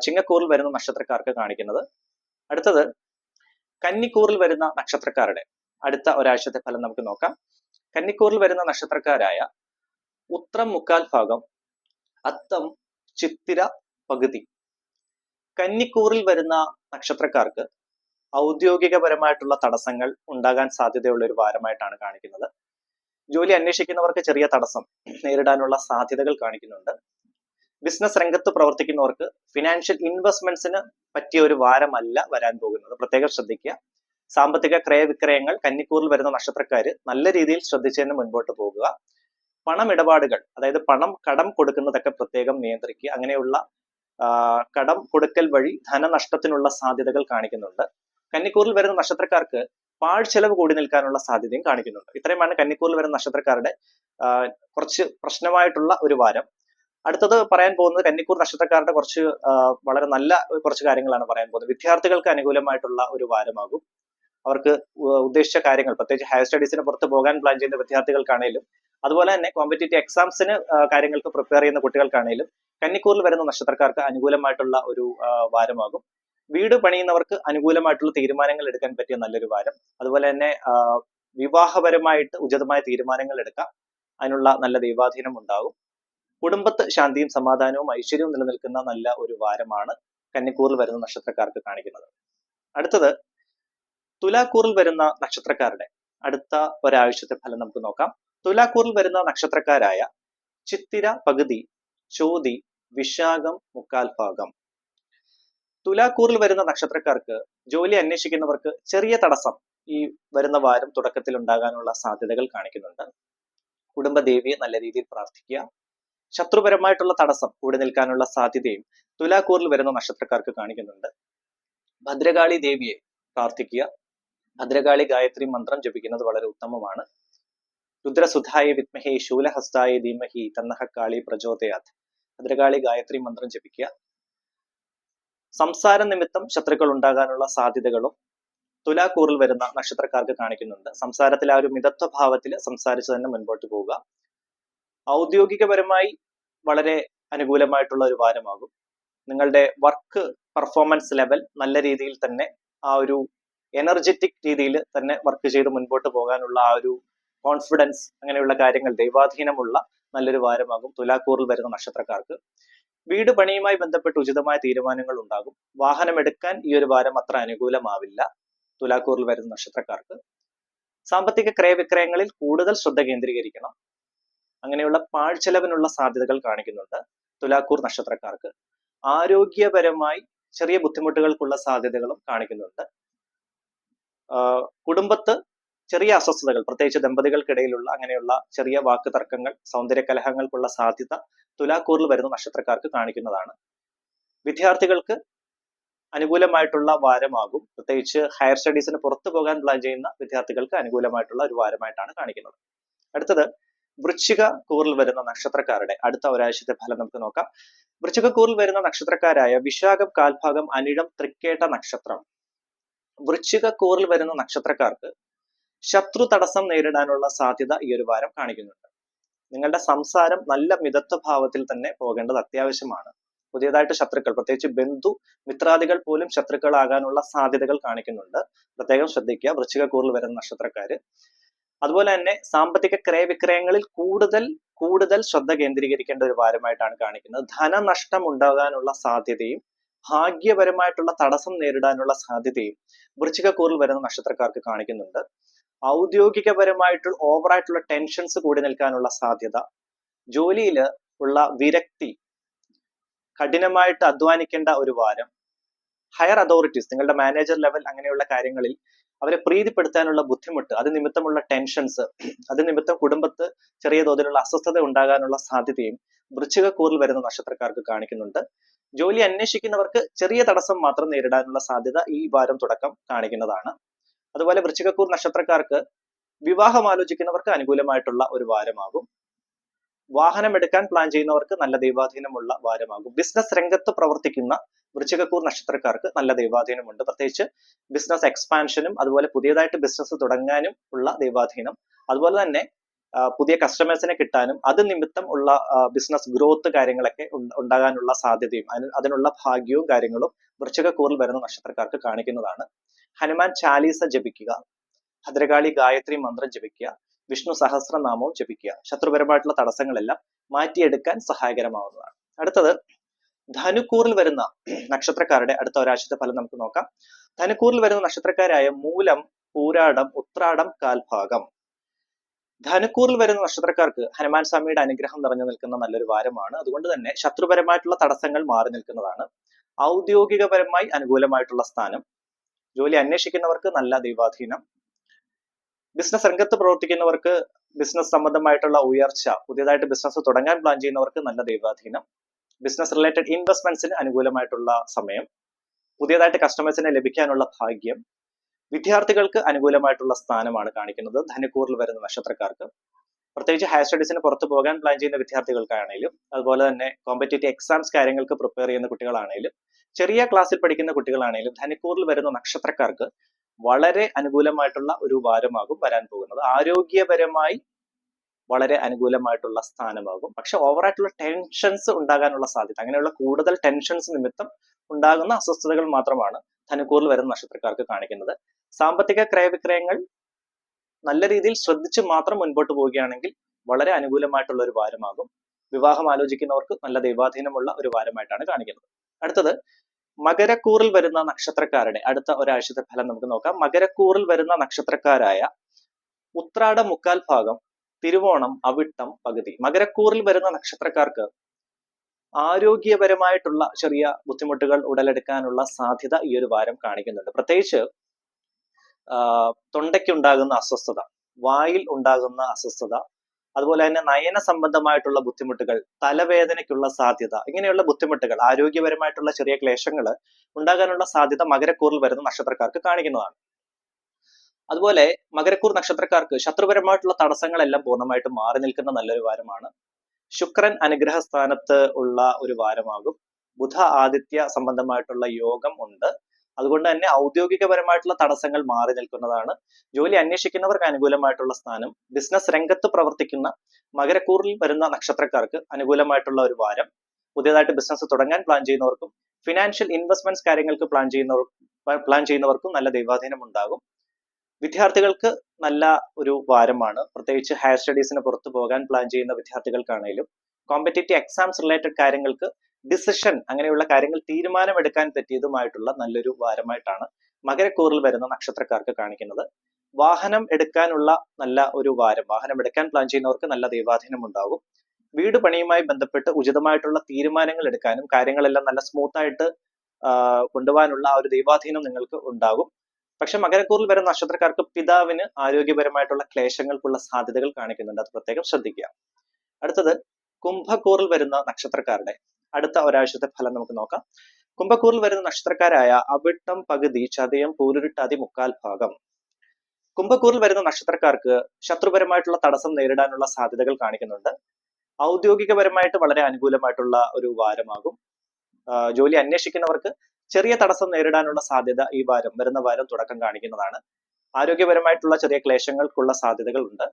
ചിങ്ങക്കൂറിൽ വരുന്ന നക്ഷത്രക്കാർക്ക് കാണിക്കുന്നത്. അടുത്തത് കന്നിക്കൂറിൽ വരുന്ന നക്ഷത്രക്കാരുടെ അടുത്ത ഒരാഴ്ചത്തെ ഫലം നമുക്ക് നോക്കാം. കന്നിക്കൂറിൽ വരുന്ന നക്ഷത്രക്കാരായ ഉത്രം മുക്കാൽ ഭാഗം, അത്തം, ചിത്തിര പകുതി. കന്നിക്കൂറിൽ വരുന്ന നക്ഷത്രക്കാർക്ക് ഔദ്യോഗികപരമായിട്ടുള്ള തടസ്സങ്ങൾ ഉണ്ടാകാൻ സാധ്യതയുള്ള ഒരു വാരമായിട്ടാണ് കാണിക്കുന്നത്. ജോലി അന്വേഷിക്കുന്നവർക്ക് ചെറിയ തടസ്സം നേരിടാനുള്ള സാധ്യതകൾ കാണിക്കുന്നുണ്ട്. ബിസിനസ് രംഗത്ത് പ്രവർത്തിക്കുന്നവർക്ക് ഫിനാൻഷ്യൽ ഇൻവെസ്റ്റ്മെന്റ്സിന് പറ്റിയ ഒരു വാരമല്ല വരാൻ പോകുന്നത്, പ്രത്യേകം ശ്രദ്ധിക്കുക. സാമ്പത്തിക ക്രയവിക്രയങ്ങൾ കന്നിക്കൂറിൽ വരുന്ന നക്ഷത്രക്കാര് നല്ല രീതിയിൽ ശ്രദ്ധിച്ചതിന് മുൻപോട്ട് പോകുക. പണമിടപാടുകൾ, അതായത് കടം കൊടുക്കുന്നതൊക്കെ പ്രത്യേകം നിയന്ത്രിക്കുക. അങ്ങനെയുള്ള കടം കൊടുക്കൽ വഴി ധനനഷ്ടത്തിനുള്ള സാധ്യതകൾ കാണിക്കുന്നുണ്ട്. കന്നിക്കൂറിൽ വരുന്ന നക്ഷത്രക്കാർക്ക് പാഴ്ചെലവ് കൂടി നിൽക്കാനുള്ള സാധ്യതയും കാണിക്കുന്നുണ്ട്. ഇത്രയുമാണ് കന്നിക്കൂറിൽ വരുന്ന നക്ഷത്രക്കാരുടെ കുറച്ച് പ്രശ്നമായിട്ടുള്ള ഒരു വാരം. അടുത്തത് പറയാൻ പോകുന്നത് കന്നിക്കൂർ നക്ഷത്രക്കാരുടെ വളരെ നല്ല കുറച്ച് കാര്യങ്ങളാണ് പറയാൻ പോകുന്നത്. വിദ്യാർത്ഥികൾക്ക് അനുകൂലമായിട്ടുള്ള ഒരു വാരമാകും. അവർക്ക് ഉദ്ദേശിച്ച കാര്യങ്ങൾ, പ്രത്യേകിച്ച് ഹയർ സ്റ്റഡീസിന് പുറത്ത് പോകാൻ പ്ലാൻ ചെയ്യുന്ന വിദ്യാർത്ഥികൾക്കാണേലും, അതുപോലെ തന്നെ കോമ്പറ്റേറ്റീവ് എക്സാംസിന് കാര്യങ്ങൾക്ക് പ്രിപ്പയർ ചെയ്യുന്ന കുട്ടികൾക്കാണേലും കന്നിക്കൂറിൽ വരുന്ന നക്ഷത്രക്കാർക്ക് അനുകൂലമായിട്ടുള്ള ഒരു വാരമാകും. വീട് പണിയുന്നവർക്ക് അനുകൂലമായിട്ടുള്ള തീരുമാനങ്ങൾ എടുക്കാൻ പറ്റിയ നല്ലൊരു വാരം. അതുപോലെ തന്നെ വിവാഹപരമായിട്ട് ഉചിതമായ തീരുമാനങ്ങൾ എടുക്കാം, അതിനുള്ള നല്ല ദൈവാധീനം ഉണ്ടാകും. കുടുംബത്ത് ശാന്തിയും സമാധാനവും ഐശ്വര്യവും നിലനിൽക്കുന്ന നല്ല ഒരു വാരമാണ് കന്നിക്കൂറിൽ വരുന്ന നക്ഷത്രക്കാർക്ക് കാണിക്കുന്നത്. അടുത്തത് തുലാക്കൂറിൽ വരുന്ന നക്ഷത്രക്കാരുടെ അടുത്ത ഒരാഴ്ചത്തെ ഫലം നമുക്ക് നോക്കാം. തുലാക്കൂറിൽ വരുന്ന നക്ഷത്രക്കാരായ ചിത്തിര പകുതി, ചോതി, വിശാഖം മുക്കാൽ ഭാഗം. തുലാക്കൂറിൽ വരുന്ന നക്ഷത്രക്കാർക്ക് ജോലി അന്വേഷിക്കുന്നവർക്ക് ചെറിയ തടസ്സം ഈ വരുന്ന വാരം തുടക്കത്തിൽ ഉണ്ടാകാനുള്ള സാധ്യതകൾ കാണിക്കുന്നുണ്ട്. കുടുംബദേവിയെ നല്ല രീതിയിൽ പ്രാർത്ഥിക്കുക. ശത്രുപരമായിട്ടുള്ള തടസ്സം കൂടി നിൽക്കാനുള്ള സാധ്യതയും തുലാക്കൂറിൽ വരുന്ന നക്ഷത്രക്കാർക്ക് കാണിക്കുന്നുണ്ട്. ഭദ്രകാളി ദേവിയെ പ്രാർത്ഥിക്കുക. ഭദ്രകാളി ഗായത്രി മന്ത്രം ജപിക്കുന്നത് വളരെ ഉത്തമമാണ്. രുദ്രസുധായ വിദ്മഹേ ശൂലഹസ്തായ ധീമഹി തന്നഹ കാളി പ്രചോദയാത്. ഭദ്രകാളി ഗായത്രി മന്ത്രം ജപിക്കുക. സംസാര നിമിത്തം ശത്രുക്കൾ ഉണ്ടാകാനുള്ള സാധ്യതകളും തുലാക്കൂറിൽ വരുന്ന നക്ഷത്രക്കാർക്ക് കാണിക്കുന്നുണ്ട്. സംസാരത്തിൽ ആ ഒരു മിതത്വ ഭാവത്തിൽ സംസാരിച്ച് തന്നെ മുൻപോട്ട് പോവുക. ഔദ്യോഗികപരമായി വളരെ അനുകൂലമായിട്ടുള്ള ഒരു വാരമാകും. നിങ്ങളുടെ വർക്ക് പെർഫോമൻസ് ലെവൽ നല്ല രീതിയിൽ തന്നെ, ആ ഒരു എനർജറ്റിക് രീതിയിൽ തന്നെ വർക്ക് ചെയ്ത് മുൻപോട്ട് പോകാനുള്ള ആ ഒരു കോൺഫിഡൻസ്, അങ്ങനെയുള്ള കാര്യങ്ങൾ, ദൈവാധീനമുള്ള നല്ലൊരു വാരമാകും തുലാക്കൂറിൽ വരുന്ന നക്ഷത്രക്കാർക്ക്. വീട് പണിയുമായി ബന്ധപ്പെട്ട് ഉചിതമായ തീരുമാനങ്ങൾ ഉണ്ടാകും. വാഹനം എടുക്കാൻ ഈ ഒരു വാരം അത്ര അനുകൂലമാവില്ല തുലാക്കൂറിൽ വരുന്ന നക്ഷത്രക്കാർക്ക്. സാമ്പത്തിക ക്രയവിക്രയങ്ങളിൽ കൂടുതൽ ശ്രദ്ധ കേന്ദ്രീകരിക്കണം. അങ്ങനെയുള്ള പാഴ്ചെലവിനുള്ള സാധ്യതകൾ കാണിക്കുന്നുണ്ട് തുലാക്കൂർ നക്ഷത്രക്കാർക്ക്. ആരോഗ്യപരമായി ചെറിയ ബുദ്ധിമുട്ടുകൾക്കുള്ള സാധ്യതകളും കാണിക്കുന്നുണ്ട്. കുടുംബത്ത് ചെറിയ അസ്വസ്ഥതകൾ, പ്രത്യേകിച്ച് ദമ്പതികൾക്കിടയിലുള്ള അങ്ങനെയുള്ള ചെറിയ വാക്ക് തർക്കങ്ങൾ, സൗന്ദര്യ കലഹങ്ങൾക്കുള്ള സാധ്യത തുലാക്കൂറിൽ വരുന്ന നക്ഷത്രക്കാർക്ക് കാണിക്കുന്നതാണ്. വിദ്യാർത്ഥികൾക്ക് അനുകൂലമായിട്ടുള്ള വാരമാകും. പ്രത്യേകിച്ച് ഹയർ സ്റ്റഡീസിന് പുറത്തു പോകാൻ പ്ലാൻ ചെയ്യുന്ന വിദ്യാർത്ഥികൾക്ക് അനുകൂലമായിട്ടുള്ള ഒരു വാരമായിട്ടാണ് കാണിക്കുന്നത്. അടുത്തത് വൃശ്ചിക കൂറിൽ വരുന്ന നക്ഷത്രക്കാരുടെ അടുത്ത ഒരാഴ്ചത്തെ ഫലം നമുക്ക് നോക്കാം. വൃശ്ചിക കൂറിൽ വരുന്ന നക്ഷത്രക്കാരായ വിശാഖം, കാൽഭാഗം, അനിഴം, തൃക്കേട്ട നക്ഷത്രം. വൃശ്ചിക കൂറിൽ വരുന്ന നക്ഷത്രക്കാർക്ക് ശത്രു തടസ്സം നേരിടാനുള്ള സാധ്യത ഈ ഒരു വാരം കാണിക്കുന്നുണ്ട്. നിങ്ങളുടെ സംസാരം നല്ല മിതത്വ ഭാവത്തിൽ തന്നെ പോകേണ്ടത് അത്യാവശ്യമാണ്. പുതിയതായിട്ട് ശത്രുക്കൾ, പ്രത്യേകിച്ച് ബന്ധു മിത്രാദികൾ പോലും ശത്രുക്കളാകാനുള്ള സാധ്യതകൾ കാണിക്കുന്നുണ്ട്. പ്രത്യേകം ശ്രദ്ധിക്കുക വൃശ്ചിക കൂറിൽ വരുന്ന നക്ഷത്രക്കാര്. അതുപോലെ തന്നെ സാമ്പത്തിക ക്രയവിക്രയങ്ങളിൽ കൂടുതൽ ശ്രദ്ധ കേന്ദ്രീകരിക്കേണ്ട ഒരു വാരമായിട്ടാണ് കാണിക്കുന്നത്. ധനനഷ്ടം ഉണ്ടാകാനുള്ള സാധ്യതയും ഭാഗ്യപരമായിട്ടുള്ള തടസ്സം നേരിടാനുള്ള സാധ്യതയും വൃശ്ചികക്കൂറിൽ വരുന്ന നക്ഷത്രക്കാർക്ക് കാണിക്കുന്നുണ്ട്. ഔദ്യോഗികപരമായിട്ടുള്ള ഓവറായിട്ടുള്ള ടെൻഷൻസ് കൂടി നിൽക്കാനുള്ള സാധ്യത, ജോലിയിൽ ഉള്ള വിരക്തി, കഠിനമായിട്ട് അധ്വാനിക്കേണ്ട ഒരു വാരം, ഹയർ അതോറിറ്റീസ്, നിങ്ങളുടെ മാനേജർ ലെവൽ അങ്ങനെയുള്ള കാര്യങ്ങളിൽ അവരെ പ്രീതിപ്പെടുത്താനുള്ള ബുദ്ധിമുട്ട്, അത് നിമിത്തമുള്ള ടെൻഷൻസ്, അത് നിമിത്തം കുടുംബത്ത് ചെറിയ തോതിലുള്ള അസ്വസ്ഥത ഉണ്ടാകാനുള്ള സാധ്യതയും വൃശ്ചികക്കൂറിൽ വരുന്ന നക്ഷത്രക്കാർക്ക് കാണിക്കുന്നുണ്ട്. ജോലി അന്വേഷിക്കുന്നവർക്ക് ചെറിയ തടസ്സം മാത്രം നേരിടാനുള്ള സാധ്യത ഈ വാരം തുടക്കം കാണിക്കുന്നതാണ്. അതുപോലെ വൃശ്ചികക്കൂർ നക്ഷത്രക്കാർക്ക് വിവാഹം ആലോചിക്കുന്നവർക്ക് അനുകൂലമായിട്ടുള്ള ഒരു വാരമാകും. വാഹനം എടുക്കാൻ പ്ലാൻ ചെയ്യുന്നവർക്ക് നല്ല ദൈവാധീനമുള്ള വാരമാകും. ബിസിനസ് രംഗത്ത് പ്രവർത്തിക്കുന്ന വൃശ്ചികക്കൂർ നക്ഷത്രക്കാർക്ക് നല്ല ദൈവാധീനമുണ്ട്. പ്രത്യേകിച്ച് ബിസിനസ് എക്സ്പാൻഷനും അതുപോലെ പുതിയതായിട്ട് ബിസിനസ് തുടങ്ങാനും ഉള്ള ദൈവാധീനം, അതുപോലെ തന്നെ പുതിയ കസ്റ്റമേഴ്സിനെ കിട്ടാനും അത് നിമിത്തം ഉള്ള ബിസിനസ് ഗ്രോത്ത് കാര്യങ്ങളൊക്കെ ഉണ്ടാകാനുള്ള സാധ്യതയും അതിനുള്ള ഭാഗ്യവും കാര്യങ്ങളും വൃശ്ചികക്കൂറിൽ വരുന്ന നക്ഷത്രക്കാർക്ക് കാണിക്കുന്നതാണ്. ഹനുമാൻ ചാലീസ ജപിക്കുക, ഭദ്രകാളി ഗായത്രി മന്ത്രം ജപിക്കുക, വിഷ്ണു സഹസ്രനാമവും ജപിക്കുക. ശത്രുപരമായിട്ടുള്ള തടസ്സങ്ങളെല്ലാം മാറ്റിയെടുക്കാൻ സഹായകരമാവുന്നതാണ്. അടുത്തത് ധനുക്കൂറിൽ വരുന്ന നക്ഷത്രക്കാരുടെ അടുത്ത ഒരാഴ്ചത്തെ ഫലം നമുക്ക് നോക്കാം. ധനുക്കൂറിൽ വരുന്ന നക്ഷത്രക്കാരായ മൂലം, പൂരാടം, ഉത്രാടം, കാൽഭാഗം. ധനുക്കൂറിൽ വരുന്ന നക്ഷത്രക്കാർക്ക് ഹനുമാൻ സ്വാമിയുടെ അനുഗ്രഹം നിറഞ്ഞു നിൽക്കുന്ന നല്ലൊരു വാരമാണ്. അതുകൊണ്ട് തന്നെ ശത്രുപരമായിട്ടുള്ള തടസ്സങ്ങൾ മാറി നിൽക്കുന്നതാണ്. ഔദ്യോഗികപരമായി അനുകൂലമായിട്ടുള്ള സ്ഥാനം, ജോലി അന്വേഷിക്കുന്നവർക്ക് നല്ല ദൈവാധീനം, ബിസിനസ് രംഗത്ത് പ്രവർത്തിക്കുന്നവർക്ക് ബിസിനസ് സംബന്ധമായിട്ടുള്ള ഉയർച്ച, പുതിയതായിട്ട് ബിസിനസ് തുടങ്ങാൻ പ്ലാൻ ചെയ്യുന്നവർക്ക് നല്ല ദൈവാധീനം, ബിസിനസ് റിലേറ്റഡ് ഇൻവെസ്റ്റ്മെന്റ്സിന് അനുകൂലമായിട്ടുള്ള സമയം, പുതിയതായിട്ട് കസ്റ്റമേഴ്സിനെ ലഭിക്കാനുള്ള ഭാഗ്യം, വിദ്യാർത്ഥികൾക്ക് അനുകൂലമായിട്ടുള്ള സ്ഥാനമാണ് കാണിക്കുന്നത് ധനുക്കൂറിൽ വരുന്ന നക്ഷത്രക്കാർക്ക്. പ്രത്യേകിച്ച് ഹയർ സ്റ്റഡീസിന് പുറത്തു പോകാൻ പ്ലാൻ ചെയ്യുന്ന വിദ്യാർത്ഥികൾക്കാണെങ്കിലും അതുപോലെ തന്നെ കോമ്പറ്റേറ്റീവ് എക്സാംസ് കാര്യങ്ങൾക്ക് പ്രിപ്പയർ ചെയ്യുന്ന കുട്ടികളാണെങ്കിലും ചെറിയ ക്ലാസ്സിൽ പഠിക്കുന്ന കുട്ടികളാണെങ്കിലും ധനുക്കൂറിൽ വരുന്ന നക്ഷത്രക്കാർക്ക് വളരെ അനുകൂലമായിട്ടുള്ള ഒരു വാരമാകും വരാൻ പോകുന്നത്. ആരോഗ്യപരമായി വളരെ അനുകൂലമായിട്ടുള്ള സ്ഥാനമാകും. പക്ഷെ ഓവറായിട്ടുള്ള ടെൻഷൻസ് ഉണ്ടാകാനുള്ള സാധ്യത, അങ്ങനെയുള്ള കൂടുതൽ ടെൻഷൻസ് നിമിത്തം ഉണ്ടാകുന്ന അസ്വസ്ഥതകൾ മാത്രമാണ് ധനുക്കൂറിൽ വരുന്ന നക്ഷത്രക്കാർക്ക് കാണിക്കുന്നത്. സാമ്പത്തിക ക്രയവിക്രയങ്ങൾ നല്ല രീതിയിൽ ശ്രദ്ധിച്ച് മാത്രം മുൻപോട്ട് പോവുകയാണെങ്കിൽ വളരെ അനുകൂലമായിട്ടുള്ള ഒരു വാരമാകും. വിവാഹം ആലോചിക്കുന്നവർക്ക് നല്ല ദൈവാധീനമുള്ള ഒരു വാരമായിട്ടാണ് കാണിക്കുന്നത്. അടുത്തത് മകരക്കൂറിൽ വരുന്ന നക്ഷത്രക്കാരുടെ അടുത്ത ഒരാഴ്ചത്തെ ഫലം നമുക്ക് നോക്കാം. മകരക്കൂറിൽ വരുന്ന നക്ഷത്രക്കാരായ ഉത്രാടം മുക്കാൽ ഭാഗം, തിരുവോണം, അവിട്ടം പകുതി. മകരക്കൂറിൽ വരുന്ന നക്ഷത്രക്കാർക്ക് ആരോഗ്യപരമായിട്ടുള്ള ചെറിയ ബുദ്ധിമുട്ടുകൾ ഉടലെടുക്കാനുള്ള സാധ്യത ഈ ഒരു വാരം കാണിക്കുന്നുണ്ട്. പ്രത്യേകിച്ച് തൊണ്ടയ്ക്കുണ്ടാകുന്ന അസ്വസ്ഥത, വായിൽ ഉണ്ടാകുന്ന അസ്വസ്ഥത, അതുപോലെ തന്നെ നയന സംബന്ധമായിട്ടുള്ള ബുദ്ധിമുട്ടുകൾ, തലവേദനയ്ക്കുള്ള സാധ്യത, ഇങ്ങനെയുള്ള ബുദ്ധിമുട്ടുകൾ, ആരോഗ്യപരമായിട്ടുള്ള ചെറിയ ക്ലേശങ്ങൾ ഉണ്ടാകാനുള്ള സാധ്യത മകരക്കൂറിൽ വരുന്ന നക്ഷത്രക്കാർക്ക് കാണിക്കുന്നതാണ്. അതുപോലെ മകരക്കൂർ നക്ഷത്രക്കാർക്ക് ശത്രുപരമായിട്ടുള്ള തടസ്സങ്ങളെല്ലാം പൂർണ്ണമായിട്ടും മാറി നിൽക്കുന്ന നല്ലൊരു വാരമാണ്. ശുക്രൻ അനുഗ്രഹ സ്ഥാനത്ത് ഉള്ള ഒരു വാരമാകും. ബുധ ആദിത്യ സംബന്ധമായിട്ടുള്ള യോഗം ഉണ്ട്. അതുകൊണ്ട് തന്നെ ഔദ്യോഗികപരമായിട്ടുള്ള തടസ്സങ്ങൾ മാറി നിൽക്കുന്നതാണ്. ജോലി അന്വേഷിക്കുന്നവർക്ക് അനുകൂലമായിട്ടുള്ള സ്ഥാനം. ബിസിനസ് രംഗത്ത് പ്രവർത്തിക്കുന്ന മകരക്കൂറിൽ വരുന്ന നക്ഷത്രക്കാർക്ക് അനുകൂലമായിട്ടുള്ള ഒരു വാരം. പുതിയതായിട്ട് ബിസിനസ് തുടങ്ങാൻ പ്ലാൻ ചെയ്യുന്നവർക്കും ഫിനാൻഷ്യൽ ഇൻവെസ്റ്റ്മെന്റ്സ് കാര്യങ്ങൾക്ക് പ്ലാൻ ചെയ്യുന്നവർക്കും നല്ല ദൈവാധീനം ഉണ്ടാകും. വിദ്യാർത്ഥികൾക്ക് നല്ല ഒരു വാരമാണ്. പ്രത്യേകിച്ച് ഹയർ സ്റ്റഡീസിന് പുറത്തു പോകാൻ പ്ലാൻ ചെയ്യുന്ന വിദ്യാർത്ഥികൾക്കാണെങ്കിലും കോമ്പറ്റേറ്റീവ് എക്സാംസ് റിലേറ്റഡ് കാര്യങ്ങൾക്ക് ഡിസിഷൻ, അങ്ങനെയുള്ള കാര്യങ്ങൾ തീരുമാനമെടുക്കാൻ പറ്റിയതുമായിട്ടുള്ള നല്ലൊരു വാരമായിട്ടാണ് മകരക്കൂറിൽ വരുന്ന നക്ഷത്രക്കാർക്ക് കാണിക്കുന്നത്. വാഹനം എടുക്കാനുള്ള നല്ല ഒരു വാരം. വാഹനം എടുക്കാൻ പ്ലാൻ ചെയ്യുന്നവർക്ക് നല്ല ദൈവാധീനം ഉണ്ടാകും. വീട് പണിയുമായി ബന്ധപ്പെട്ട് ഉചിതമായിട്ടുള്ള തീരുമാനങ്ങൾ എടുക്കാനും കാര്യങ്ങളെല്ലാം നല്ല സ്മൂത്ത് ആയിട്ട് കൊണ്ടുപോകാനുള്ള ആ ഒരു ദൈവാധീനം നിങ്ങൾക്ക് ഉണ്ടാകും. പക്ഷെ മകരക്കൂറിൽ വരുന്ന നക്ഷത്രക്കാർക്ക് പിതാവിന് ആരോഗ്യപരമായിട്ടുള്ള ക്ലേശങ്ങൾക്കുള്ള സാധ്യതകൾ കാണിക്കുന്നുണ്ട്. അത് പ്രത്യേകം ശ്രദ്ധിക്കുക. അടുത്തത് കുംഭക്കൂറിൽ വരുന്ന നക്ഷത്രക്കാരുടെ അടുത്ത ഒരാഴ്ചത്തെ ഫലം നമുക്ക് നോക്കാം. കുംഭക്കൂറിൽ വരുന്ന നക്ഷത്രക്കാരായ അവിട്ടം പകുതി, ചതയം, പൂരുരുട്ടാതി മുക്കാൽ ഭാഗം. കുംഭക്കൂറിൽ വരുന്ന നക്ഷത്രക്കാർക്ക് ശത്രുപരമായിട്ടുള്ള തടസ്സം നേരിടാനുള്ള സാധ്യതകൾ കാണിക്കുന്നുണ്ട്. ഔദ്യോഗികപരമായിട്ട് വളരെ അനുകൂലമായിട്ടുള്ള ഒരു വാരമാകും. ജോലി അന്വേഷിക്കുന്നവർക്ക് ചെറിയ തടസ്സം നേരിടാനുള്ള സാധ്യത ഈ വരുന്ന വാരം തുടക്കം കാണിക്കുന്നതാണ്. ആരോഗ്യപരമായിട്ടുള്ള ചെറിയ ക്ലേശങ്ങൾക്കുള്ള സാധ്യതകൾ ഉണ്ട്.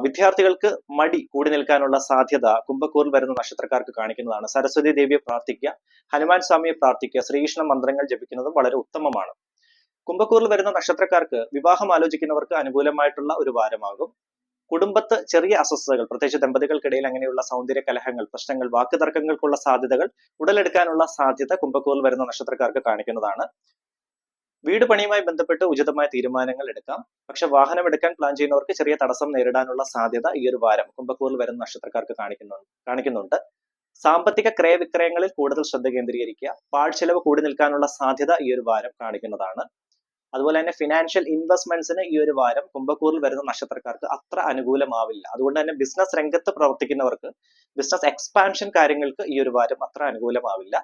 വിദ്യാർത്ഥികൾക്ക് മടി കൂടി നിൽക്കാനുള്ള സാധ്യത കുംഭക്കൂറിൽ വരുന്ന നക്ഷത്രക്കാർക്ക് കാണിക്കുന്നതാണ്. സരസ്വതി ദേവിയെ പ്രാർത്ഥിക്കുക, ഹനുമാൻ സ്വാമിയെ പ്രാർത്ഥിക്കുക, ശ്രീകൃഷ്ണ മന്ത്രങ്ങൾ ജപിക്കുന്നതും വളരെ ഉത്തമമാണ്. കുംഭക്കൂറിൽ വരുന്ന നക്ഷത്രക്കാർക്ക് വിവാഹം ആലോചിക്കുന്നവർക്ക് അനുകൂലമായിട്ടുള്ള ഒരു വാരമാകും. കുടുംബത്ത് ചെറിയ അസ്വസ്ഥതകൾ, പ്രത്യേകിച്ച് ദമ്പതികൾക്കിടയിൽ അങ്ങനെയുള്ള സൗന്ദര്യ കലഹങ്ങൾ, പ്രശ്നങ്ങൾ, വാക്കുതർക്കങ്ങൾക്കുള്ള സാധ്യതകൾ ഉടലെടുക്കാനുള്ള സാധ്യത കുംഭക്കൂറിൽ വരുന്ന നക്ഷത്രക്കാർക്ക് കാണിക്കുന്നതാണ്. വീട് പണിയുമായി ബന്ധപ്പെട്ട് ഉചിതമായ തീരുമാനങ്ങൾ എടുക്കാം. പക്ഷെ വാഹനം എടുക്കാൻ പ്ലാൻ ചെയ്യുന്നവർക്ക് ചെറിയ തടസ്സം നേരിടാനുള്ള സാധ്യത ഈ ഒരു വാരം കുംഭക്കൂറിൽ വരുന്ന നക്ഷത്രക്കാർക്ക് കാണിക്കുന്നുണ്ട്. സാമ്പത്തിക ക്രയവിക്രയങ്ങളിൽ കൂടുതൽ ശ്രദ്ധ കേന്ദ്രീകരിക്കുക. പാഴ്ചെലവ് കൂടി നിൽക്കാനുള്ള സാധ്യത ഈ ഒരു വാരം കാണിക്കുന്നതാണ്. അതുപോലെ തന്നെ ഫിനാൻഷ്യൽ ഇൻവെസ്റ്റ്മെന്റ്സിന് ഈ ഒരു വാരം കുംഭക്കൂറിൽ വരുന്ന നക്ഷത്രക്കാർക്ക് അത്ര അനുകൂലമാവില്ല. അതുകൊണ്ട് തന്നെ ബിസിനസ് രംഗത്ത് പ്രവർത്തിക്കുന്നവർക്ക് ബിസിനസ് എക്സ്പാൻഷൻ കാര്യങ്ങൾക്ക് ഈ ഒരു വാരം അത്ര അനുകൂലമാവില്ല.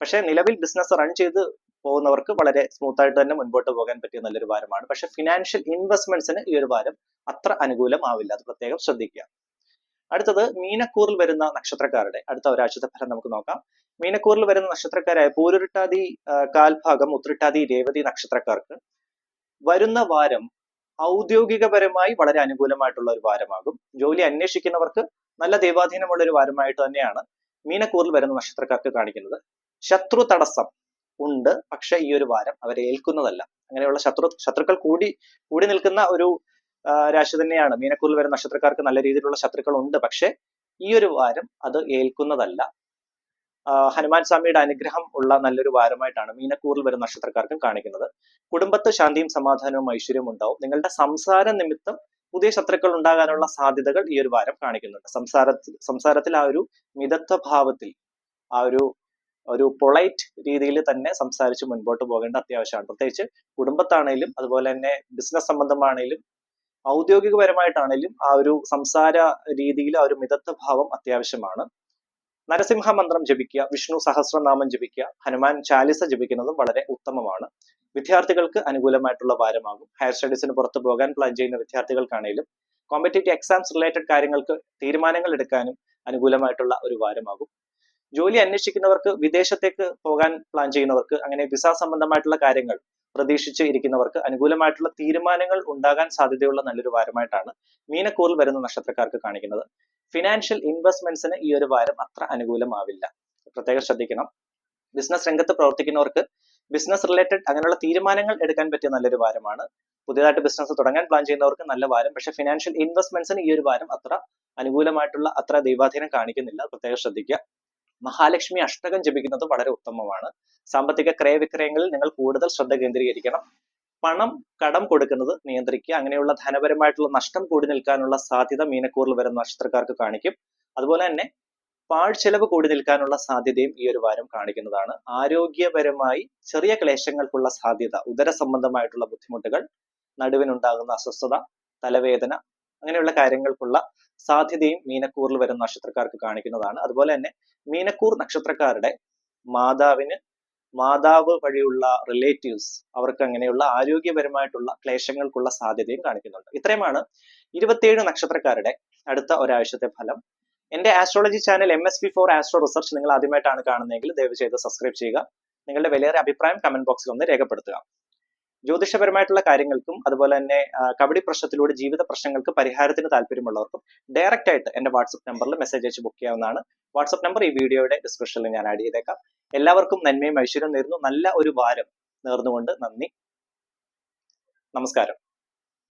പക്ഷെ നിലവിൽ ബിസിനസ് റൺ ചെയ്ത് പോകുന്നവർക്ക് വളരെ സ്മൂത്ത് ആയിട്ട് തന്നെ മുൻപോട്ട് പോകാൻ പറ്റിയ നല്ലൊരു വാരമാണ്. പക്ഷെ ഫിനാൻഷ്യൽ ഇൻവെസ്റ്റ്മെന്റ്സിന് ഈ ഒരു വാരം അത്ര അനുകൂലമാവില്ല. അത് പ്രത്യേകം ശ്രദ്ധിക്കുക. അടുത്തത് മീനക്കൂറിൽ വരുന്ന നക്ഷത്രക്കാരുടെ അടുത്ത ഒരാഴ്ചത്തെ ഫലം നമുക്ക് നോക്കാം. മീനക്കൂറിൽ വരുന്ന നക്ഷത്രക്കാരായ പൂരുരുട്ടാതി, കാൽഭാഗം, ഉത്രട്ടാതി, രേവതി നക്ഷത്രക്കാർക്ക് വരുന്ന വാരം ഔദ്യോഗികപരമായി വളരെ അനുകൂലമായിട്ടുള്ള ഒരു വാരമാകും. ജോലി അന്വേഷിക്കുന്നവർക്ക് നല്ല ദൈവാധീനമുള്ള ഒരു വാരമായിട്ട് തന്നെയാണ് മീനക്കൂറിൽ വരുന്ന നക്ഷത്രക്കാർക്ക് കാണിക്കുന്നത്. ശത്രു തടസ്സം ഉണ്ട്, പക്ഷെ ഈ ഒരു വാരം അവരെ ഏൽക്കുന്നതല്ല. അങ്ങനെയുള്ള ശത്രുക്കൾ കൂടി നിൽക്കുന്ന ഒരു രാശി തന്നെയാണ്. മീനക്കൂറിൽ വരുന്ന നക്ഷത്രക്കാർക്ക് നല്ല രീതിയിലുള്ള ശത്രുക്കൾ ഉണ്ട്, പക്ഷെ ഈ ഒരു വാരം അത് ഏൽക്കുന്നതല്ല. ഹനുമാൻ സ്വാമിയുടെ അനുഗ്രഹം ഉള്ള നല്ലൊരു വാരമായിട്ടാണ് മീനക്കൂറിൽ വരുന്ന നക്ഷത്രക്കാർക്കും കാണിക്കുന്നത്. കുടുംബത്ത് ശാന്തിയും സമാധാനവും ഐശ്വര്യവും ഉണ്ടാവും. നിങ്ങളുടെ സംസാര നിമിത്തം പുതിയ ശത്രുക്കൾ ഉണ്ടാകാനുള്ള സാധ്യതകൾ ഈ ഒരു വാരം കാണിക്കുന്നുണ്ട്. സംസാരത്തിൽ ആ ഒരു മിതത്വ ഭാവത്തിൽ, ആ ഒരു പൊളൈറ്റ് രീതിയിൽ തന്നെ സംസാരിച്ച് മുൻപോട്ട് പോകേണ്ട അത്യാവശ്യമാണ്. പ്രത്യേകിച്ച് കുടുംബത്താണേലും അതുപോലെ തന്നെ ബിസിനസ് സംബന്ധമാണേലും ഔദ്യോഗികപരമായിട്ടാണേലും ആ ഒരു സംസാര രീതിയിൽ ആ ഒരു മിതത്വ ഭാവം അത്യാവശ്യമാണ്. നരസിംഹ മന്ത്രം ജപിക്കുക, വിഷ്ണു സഹസ്രനാമം ജപിക്കുക, ഹനുമാൻ ചാലിസ ജപിക്കുന്നതും വളരെ ഉത്തമമാണ്. വിദ്യാർത്ഥികൾക്ക് അനുകൂലമായിട്ടുള്ള വാരമാകും. ഹയർ സ്റ്റഡീസിന് പുറത്തു പോകാൻ പ്ലാൻ ചെയ്യുന്ന വിദ്യാർത്ഥികൾക്കാണേലും കോമ്പറ്റേറ്റീവ് എക്സാംസ് റിലേറ്റഡ് കാര്യങ്ങൾക്ക് തീരുമാനങ്ങൾ എടുക്കാനും അനുകൂലമായിട്ടുള്ള ഒരു വാരമാകും. ജോലി അന്വേഷിക്കുന്നവർക്ക്, വിദേശത്തേക്ക് പോകാൻ പ്ലാൻ ചെയ്യുന്നവർക്ക്, അങ്ങനെ വിസ സംബന്ധമായിട്ടുള്ള കാര്യങ്ങൾ പ്രതീക്ഷിച്ച് ഇരിക്കുന്നവർക്ക് അനുകൂലമായിട്ടുള്ള തീരുമാനങ്ങൾ ഉണ്ടാകാൻ സാധ്യതയുള്ള നല്ലൊരു വാരമായിട്ടാണ് മീനക്കൂറിൽ വരുന്ന നക്ഷത്രക്കാർക്ക് കാണിക്കുന്നത്. ഫിനാൻഷ്യൽ ഇൻവെസ്റ്റ്മെന്റ്സിന് ഈ ഒരു വാരം അത്ര അനുകൂലമാവില്ല, പ്രത്യേകം ശ്രദ്ധിക്കണം. ബിസിനസ് രംഗത്ത് പ്രവർത്തിക്കുന്നവർക്ക് ബിസിനസ് റിലേറ്റഡ് അങ്ങനെയുള്ള തീരുമാനങ്ങൾ എടുക്കാൻ പറ്റിയ നല്ലൊരു വാരമാണ്. പുതിയതായിട്ട് ബിസിനസ് തുടങ്ങാൻ പ്ലാൻ ചെയ്യുന്നവർക്ക് നല്ല വാരം, പക്ഷെ ഫിനാൻഷ്യൽ ഇൻവെസ്റ്റ്മെന്റ്സിന് ഈ ഒരു വാരം അത്ര അനുകൂലമായിട്ടുള്ള അത്ര ദൈവാധീനം കാണിക്കുന്നില്ല, പ്രത്യേകം ശ്രദ്ധിക്കുക. മഹാലക്ഷ്മി അഷ്ടകം ജപിക്കുന്നത് വളരെ ഉത്തമമാണ്. സാമ്പത്തിക ക്രയവിക്രയങ്ങളിൽ നിങ്ങൾ കൂടുതൽ ശ്രദ്ധ കേന്ദ്രീകരിക്കണം. പണം കടം കൊടുക്കുന്നത് നിയന്ത്രിക്കുക. അങ്ങനെയുള്ള ധനപരമായിട്ടുള്ള നഷ്ടം കൂടി നിൽക്കാനുള്ള സാധ്യത മീനക്കൂറിൽ വരുന്ന നക്ഷത്രക്കാർക്ക് കാണിക്കും. അതുപോലെ തന്നെ പാഴ്ചെലവ് കൂടി നിൽക്കാനുള്ള സാധ്യതയും ഈ ഒരു വാരം കാണിക്കുന്നതാണ്. ആരോഗ്യപരമായി ചെറിയ ക്ലേശങ്ങൾക്കുള്ള സാധ്യത, ഉദര സംബന്ധമായിട്ടുള്ള ബുദ്ധിമുട്ടുകൾ, നടുവിനുണ്ടാകുന്ന അസ്വസ്ഥത, തലവേദന, അങ്ങനെയുള്ള കാര്യങ്ങൾക്കുള്ള സാധ്യതയും മീനക്കൂറിൽ വരുന്ന നക്ഷത്രക്കാർക്ക് കാണിക്കുന്നതാണ്. അതുപോലെ തന്നെ മീനക്കൂർ നക്ഷത്രക്കാരുടെ മാതാവ് വഴിയുള്ള റിലേറ്റീവ്സ്, അവർക്ക് അങ്ങനെയുള്ള ആരോഗ്യപരമായിട്ടുള്ള ക്ലേശങ്ങൾക്കുള്ള സാധ്യതയും കാണിക്കുന്നുണ്ട്. ഇത്രയുമാണ് 27 നക്ഷത്രക്കാരുടെ അടുത്ത ഒരാഴ്ചത്തെ ഫലം. എന്റെ astrology channel MSP4 astro research നിങ്ങൾ ആദ്യമായിട്ടാണ് കാണുന്നതെങ്കിൽ ദയവ് ചെയ്ത് സബ്സ്ക്രൈബ് ചെയ്യുക. നിങ്ങളുടെ വിലയേറിയ അഭിപ്രായം കമന്റ് ബോക്സിൽ ഒന്ന് രേഖപ്പെടുത്തുക. ജ്യോതിഷപരമായിട്ടുള്ള കാര്യങ്ങൾക്കും അതുപോലെ തന്നെ കബഡി പ്രശ്നത്തിലൂടെ ജീവിത പ്രശ്നങ്ങൾക്ക് പരിഹാരത്തിന് താല്പര്യമുള്ളവർക്കും ഡയറക്റ്റ് ആയിട്ട് എന്റെ വാട്സ്ആപ്പ് നമ്പറിൽ മെസ്സേജ് അയച്ച് ബുക്ക് ചെയ്യാവുന്നതാണ്. വാട്സ്ആപ്പ് നമ്പർ ഈ വീഡിയോയുടെ ഡിസ്ക്രിപ്ഷനിൽ ഞാൻ ആഡ് ചെയ്തേക്കാം. എല്ലാവർക്കും നന്മയും ഐശ്വര്യവും നേരുന്നു. നല്ല ഒരു വാരം നേർന്നുകൊണ്ട് നന്ദി, നമസ്കാരം.